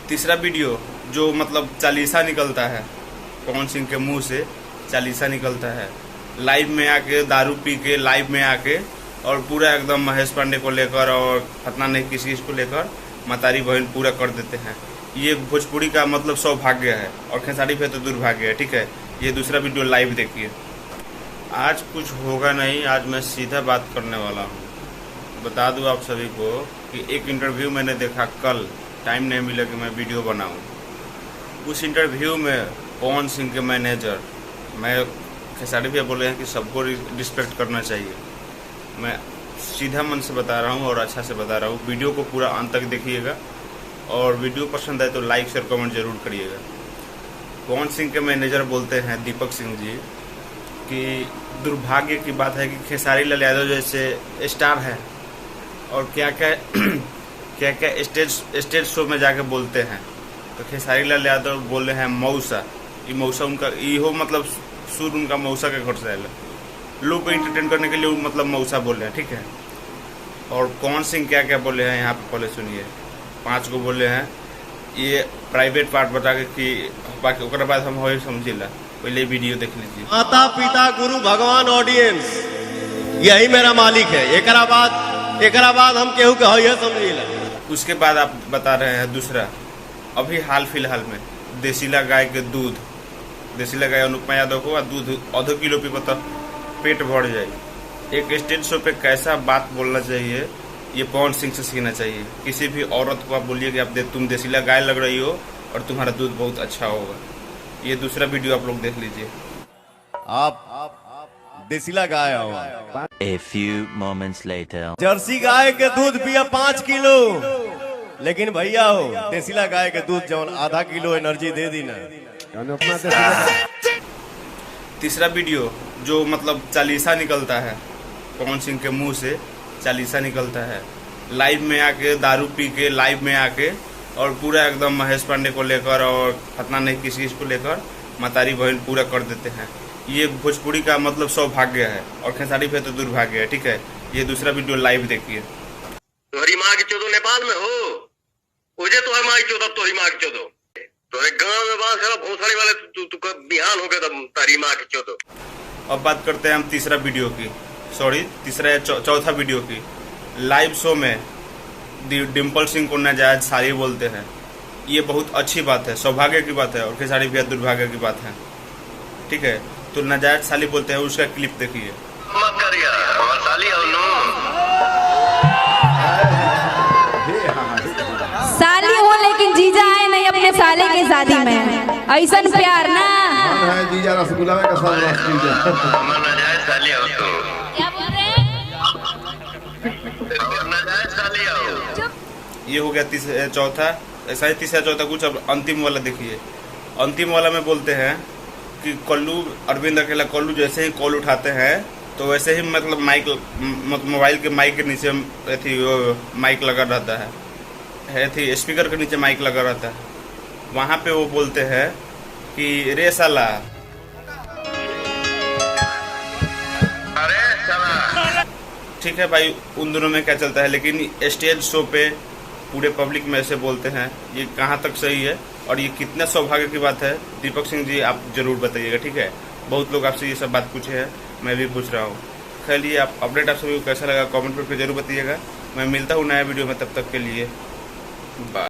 तीसरा वीडियो जो मतलब चालीसा निकलता है, पवन सिंह के मुंह से चालीसा निकलता है, लाइव में आके दारू पी के लाइव में आके और पूरा एकदम महेश पांडे को लेकर और पता नहीं किस चीज को लेकर मतारी बहन पूरा कर देते हैं। ये भोजपुरी का मतलब सौभाग्य है और खेसारी पे तो दुर्भाग्य है। ठीक है, ये दूसरा वीडियो लाइव देखिए। आज कुछ होगा नहीं, आज मैं सीधा बात करने वाला हूँ। बता दूँ आप सभी को कि एक इंटरव्यू मैंने देखा कल, टाइम नहीं मिला कि मैं वीडियो बनाऊँ। उस इंटरव्यू में पवन सिंह के मैनेजर, मैं खेसारी भैया बोले हैं कि सबको रिस्पेक्ट करना चाहिए। मैं सीधा मन से बता रहा हूँ और अच्छा से बता रहा हूँ। वीडियो को पूरा अंत तक देखिएगा और वीडियो पसंद आए तो लाइक शेयर कमेंट जरूर करिएगा। पवन सिंह के मैनेजर बोलते हैं दीपक सिंह जी कि दुर्भाग्य की बात है कि खेसारी लाल यादव जैसे स्टार है और क्या क्या स्टेज शो में जाके बोलते हैं। तो खेसारी लाल यादव बोले हैं मौसा, ये मौसा उनका इहो मतलब सुर उनका मौसा के घर से आए, लोग को इंटरटेन करने के लिए मतलब मौसा बोले हैं। ठीक है, और पवन सिंह क्या क्या बोले हैं यहाँ पे पहले सुनिए। 5 को बोले हैं, ये प्राइवेट पार्ट बता के कि बाकी ओकरा बाद हम हो समझिला, पहले वीडियो देख लीजिए। माता पिता गुरु भगवान ऑडियंस यही मेरा मालिक है, एकरा बाद हम केहू के हो समझिला। उसके बाद आप बता रहे हैं दूसरा, अभी हाल फिलहाल में देसीला गाय के दूध, देसीला गाय अनुपमा यादव को दूध आधा किलो पी तो पेट भर जाए। एक स्टेज शो पे कैसा बात बोलना चाहिए, ये पवन सिंह से सीखना चाहिए। किसी भी औरत को आप बोलिए कि तुम देसीला गाय लग रही हो और तुम्हारा दूध बहुत अच्छा होगा। ये दूसरा वीडियो आप लोग देख लीजिए। आप देसीला गाय हो। A few moments later. Jersey गाय के दूध पिया 5 किलो, लेकिन भैया हो देसीला गाय के दूध जौन आधा किलो एनर्जी दे दी ना। तीसरा वीडियो जो मतलब चालीसा निकलता है, पवन सिंह के मुंह से चालीसा निकलता है, लाइव में आके दारू पी के लाइव में आके और पूरा एकदम महेश पांडे को लेकर और पता नहीं किस चीज को लेकर मतारी बहन पूरा कर देते हैं। ये भोजपुरी का मतलब सौभाग्य है और खेसारी पे तो दुर्भाग्य है। ठीक है, ये दूसरा वीडियो लाइव देखिए। तोहरी माँ की चौदह नेपाल में हो, मुझे तोहर माँ की चौदह, तोहरी माँ की चौदह, तोहरे गांव में बांस खड़ा भोसड़ी वाले तू बिहान हो गया तब तारी माँ की चौदह। अब बात करते हैं हम तीसरा वीडियो की, चौथा वीडियो की। लाइव शो में डिम्पल सिंह को नाजायज साली बोलते हैं। ये बहुत अच्छी बात है, सौभाग्य की बात है और खेसारी भैया दुर्भाग्य की बात है। ठीक है, तो नाजायज साली बोलते हैं, उसका क्लिप देखिए। मत करिया हमार साली हो नो, साली हो लेकिन जीजा आए नहीं अपने साले के शादी में, ऐसा प्यार ना है। जीजा रसगुल्ला का साथ हमार नाजायज साली हो तू। क्या बोल रहे हैं? नाजायज साली हो। ये हो गया चौथा। ऐसा ही तीसरा चौथा कुछ। अब अंतिम वाला देखिए। अंतिम वाला में बोलते हैं कि कल्लू, अरविंद अकेला कल्लू जैसे ही कॉल उठाते हैं तो वैसे ही मतलब माइक, मोबाइल के माइक के नीचे माइक लगा रहता है, स्पीकर के नीचे माइक लगा रहता है। वहाँ पे वो बोलते हैं कि रे साला, अरे साला। ठीक है भाई, उन दोनों में क्या चलता है, लेकिन स्टेज शो पे पूरे पब्लिक में ऐसे बोलते हैं, ये कहाँ तक सही है और ये कितना सौभाग्य की बात है? दीपक सिंह जी आप जरूर बताइएगा। ठीक है, बहुत लोग आपसे ये सब बात पूछे हैं, मैं भी पूछ रहा हूँ। खैर, ये आप अपडेट आप सभी को कैसा लगा कमेंट पर जरूर बताइएगा। मैं मिलता हूँ नया वीडियो में, तब तक के लिए बाय।